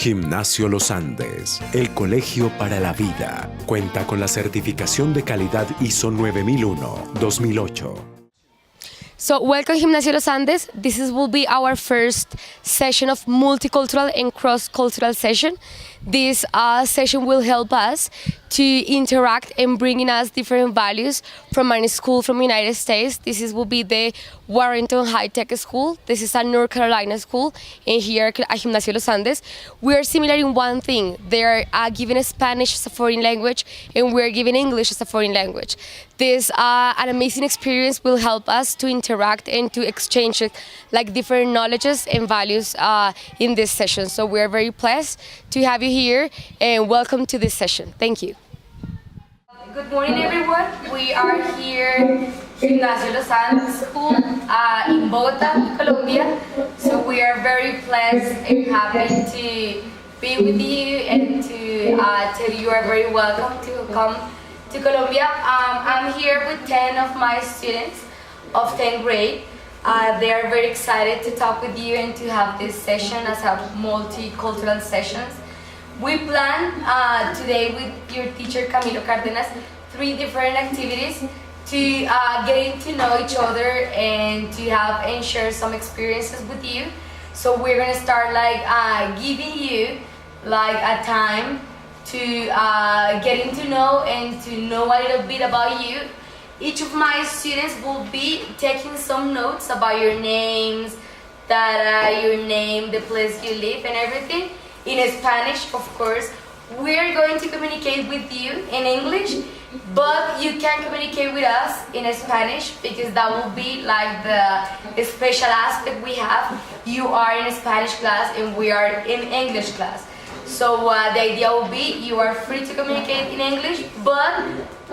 Gimnasio Los Andes, el colegio para la vida. Cuenta con la certificación de calidad ISO 9001-2008. So welcome Gimnasio Los Andes. Will be our first session of multicultural and cross-cultural session. This session will help us to interact and bring in us different values from a school from the United States. Will be the Warrenton High Tech School. This is a North Carolina school, and here at Gimnasio Los Andes, we are similar in one thing. They are giving Spanish as a foreign language, and we are giving English as a foreign language. This an amazing experience will help us to interact and to exchange like different knowledges and values in this session. So we are very blessed to have you here, and welcome to this session. Thank you. Good morning, everyone. We are here in Gimnasio Los Andes School in Bogota, Colombia. So we are very blessed and happy to be with you and to tell you are very welcome to come to Colombia. I'm here with 10 of my students of 10th grade. They are very excited to talk with you and to have this session as a multicultural sessions. We plan today with your teacher Camilo Cárdenas 3 different activities to getting to know each other and to have and share some experiences with you. So we're gonna start like giving you like a time to getting to know and to know a little bit about you. Each of my students will be taking some notes about your names, your name, the place you live and everything. In Spanish, of course. We're going to communicate with you in English, but you can communicate with us in Spanish because that will be like the special aspect we have. You are in a Spanish class and we are in English class. So the idea will be you are free to communicate in English, but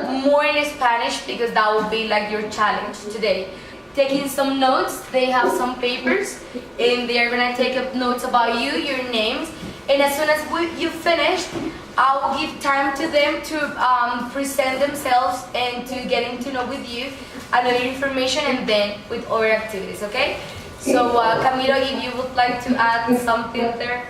more in Spanish because that will be like your challenge today. Taking some notes, they have some papers and they are gonna take up notes about you, your names, and as soon as you finish, I will give time to them to present themselves and to getting to know with you another information and then with other activities, okay? So Camilo, if you would like to add something there.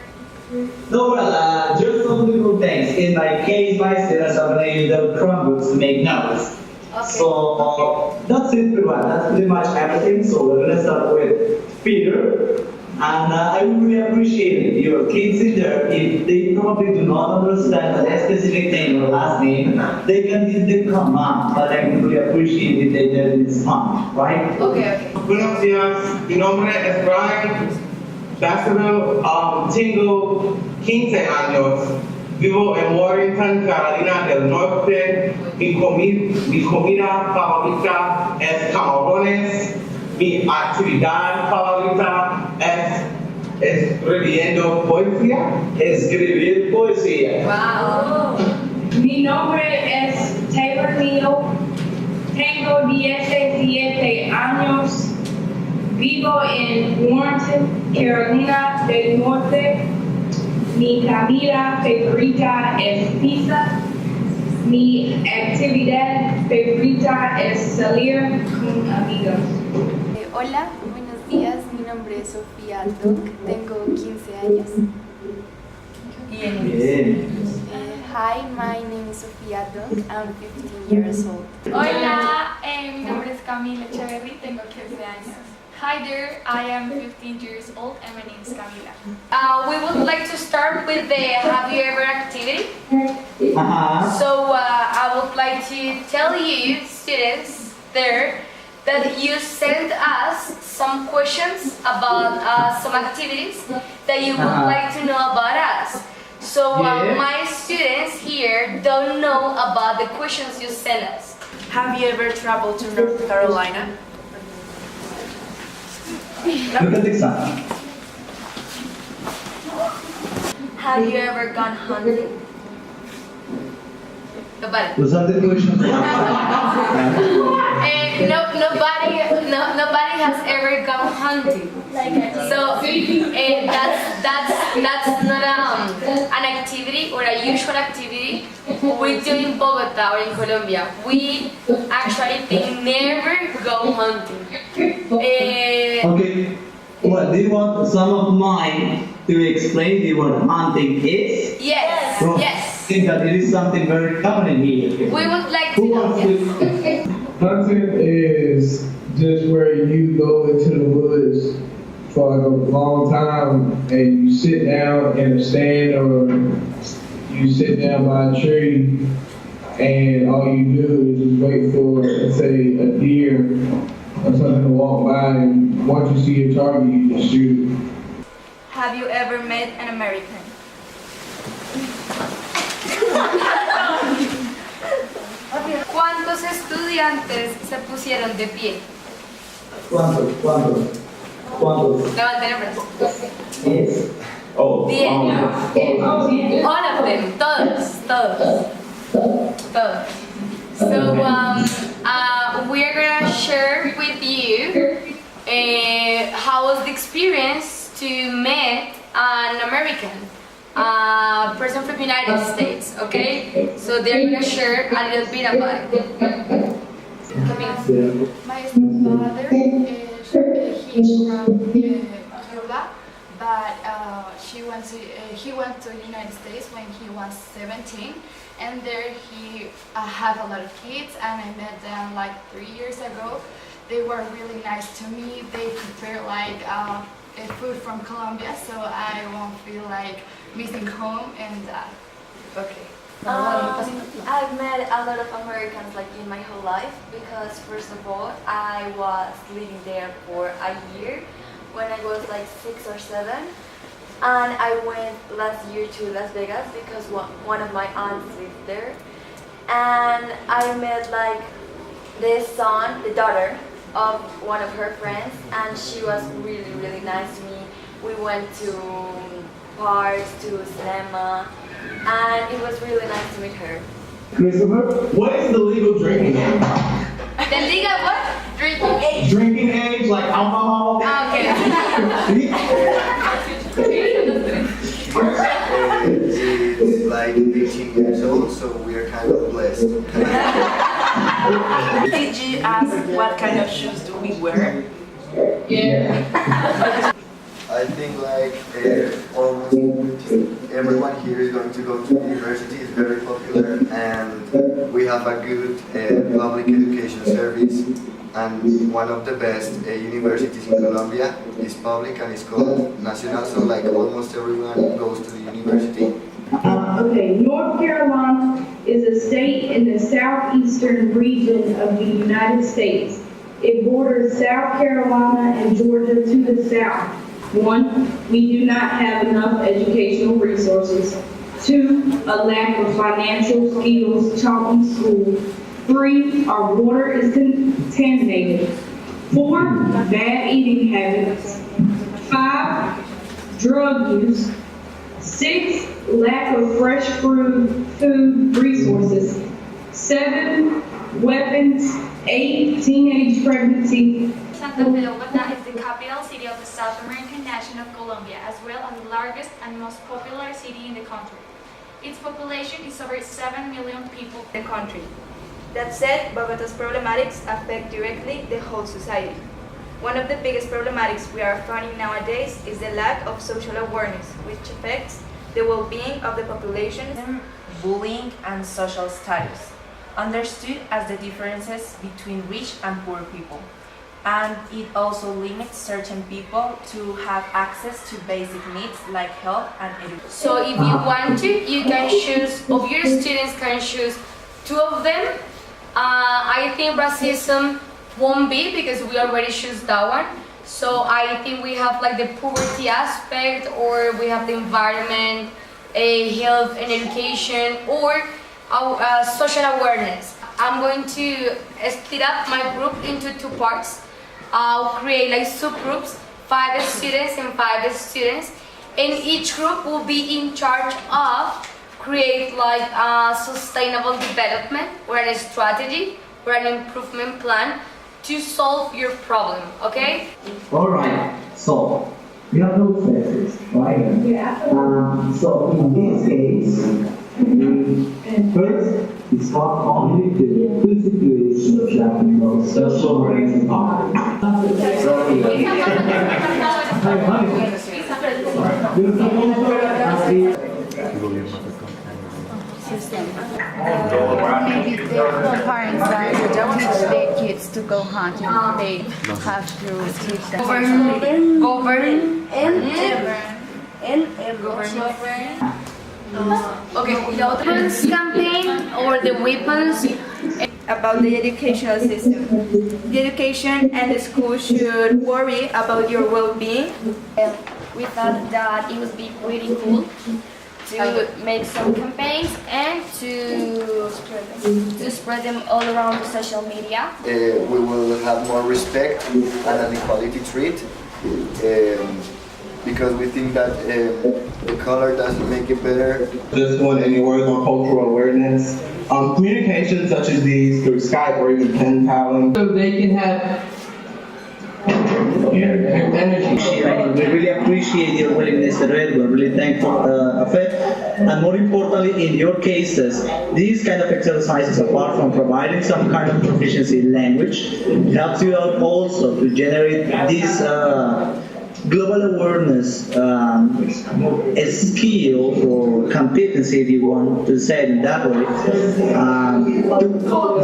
No, well, just some little things. In my case, my students are going to use the Chromebooks to make notes. Okay. So that's it, everyone. That's pretty much everything. So we're going to start with Peter. And I would really appreciate your kids in there, if they probably do not understand a specific name or last name, they can use the command, but I would really appreciate if they did this fun, right? Okay. Buenos días, mi nombre es Brian Basseville, tengo 15 años, vivo en Warrenton, Carolina del Norte, mi comida favorita es camarones. Mi actividad favorita es escribiendo poesía, escribir poesía. Wow. Mi nombre es Taylor Neal, tengo 17 años, vivo en Warrenton, Carolina del Norte. Mi comida favorita es pizza. Mi actividad favorita es salir con amigos. Hola, buenos días, mi nombre es Sofía Dunk, tengo 15 años. Hi, my name is Sofía Dunk, I'm 15 years old. Hola, mi nombre es Camila Echeverry, tengo 15 años. Hi there, I am 15 years old and my name is Camila. We would like to start with the Have You Ever activity. So I would like to tell you, students there, that you sent us some questions about some activities that you would like to know about us. So my students here don't know about the questions you sent us. Have you ever traveled to North Carolina? Look at the example. Have you ever gone hunting? Nobody. Those are the questions. Nobody has ever gone hunting. So that's not an activity or a usual activity we do in Bogota or in Colombia. We actually never go hunting. Okay, What, do you want some of mine to explain to you what hunting is? Yes. Well, Yes. I think that it is something very common in here. We would like to Who know. wants to? Hunting is just where you go into the woods for like a long time and you sit down in a stand or you sit down by a tree and all you do is just wait for, let's say, a deer or something to walk by, and once you see your target, you just shoot. Have you ever met an American? ¿Cuántos estudiantes se pusieron de pie? ¿Cuántos? Levanten el brazo. Yes. Oh. 10. All of them. Todos. So we are gonna share with you how was the experience to meet an American person from the United States. Okay, so they're gonna share a little bit about it. My stepfather he's from Cuba, but he went to the United States when he was 17, and there he had a lot of kids, and I met them like 3 years ago. They were really nice to me. They prepare like food from Colombia, so I won't feel like missing home and okay. I've met a lot of Americans like in my whole life because first of all I was living there for a year when I was like 6 or 7, and I went last year to Las Vegas because one of my aunts lived there, and I met like the daughter of one of her friends, and she was really nice to me. We went to parks, to cinema, and it was really nice to meet her. Christopher, what is the legal drinking age? The legal what? Drinking age. Drinking age, like alcohol? Okay. It's like 18 years old, so we are kind of blessed. Did you ask what kind of shoes do we wear? Yeah. I think like almost everyone here is going to go to university. It's very popular, and we have a good public education service. And one of the best universities in Colombia is public, and it's called Nacional. So like almost everyone goes to the university. Okay, North Carolina is a state in the southeastern region of the United States. It borders South Carolina and Georgia to the south. 1, we do not have enough educational resources. 2, a lack of financial skills taught in school. 3, our water is contaminated. 4, bad eating habits. 5, drug use. 6, lack of fresh food resources. 7, weapons. 8, teenage pregnancy. Santa Fe de Bogotá is the capital city of the South American nation of Colombia, as well as the largest and most popular city in the country. Its population is over 7 million people in the country. That said, Bogota's problematics affect directly the whole society. One of the biggest problematics we are finding nowadays is the lack of social awareness, which affects the well-being of the population. Bullying and social status, understood as the differences between rich and poor people. And it also limits certain people to have access to basic needs like health and education. So if you want to, you can choose, of your students can choose 2 of them. I think racism won't be because we already choose that one. So I think we have like the poverty aspect, or we have the environment, health and education, or social awareness. I'm going to split up my group into 2 parts. I'll create like subgroups, 5 students and 5 students, and each group will be in charge of create like a sustainable development or a strategy or an improvement plan to solve your problem, okay? Alright, so we have no senses, right? Yeah. So in this case, first it's not only the situation of Japanese social awareness. Maybe the parents that don't teach their kids to go hunting, they have to teach them. Govern okay, the weapons campaign or the weapons About the educational system. The education and the school should worry about your well-being. We thought that it would be pretty cool to make some campaigns and to spread them all around the social media. We will have more respect and an equality treat because we think that the color doesn't make it better. This one, any words on cultural awareness? Communications such as these through Skype or even pen paling. So they can have energy. We really appreciate your willingness to read. We're really thankful of it. And more importantly, in your cases, these kind of exercises, apart from providing some kind of proficiency in language, helps you out also to generate this global awareness, a skill or competency, if you want to say it in that way, to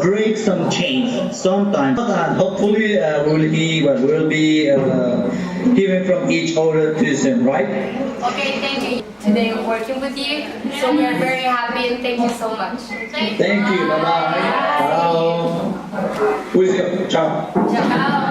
break some chains sometimes. And hopefully we'll be hearing from each other too soon, right? Okay, thank you. Today we're working with you, so we are very happy and thank you so much. Thank you. Bye bye. Ciao. Ciao.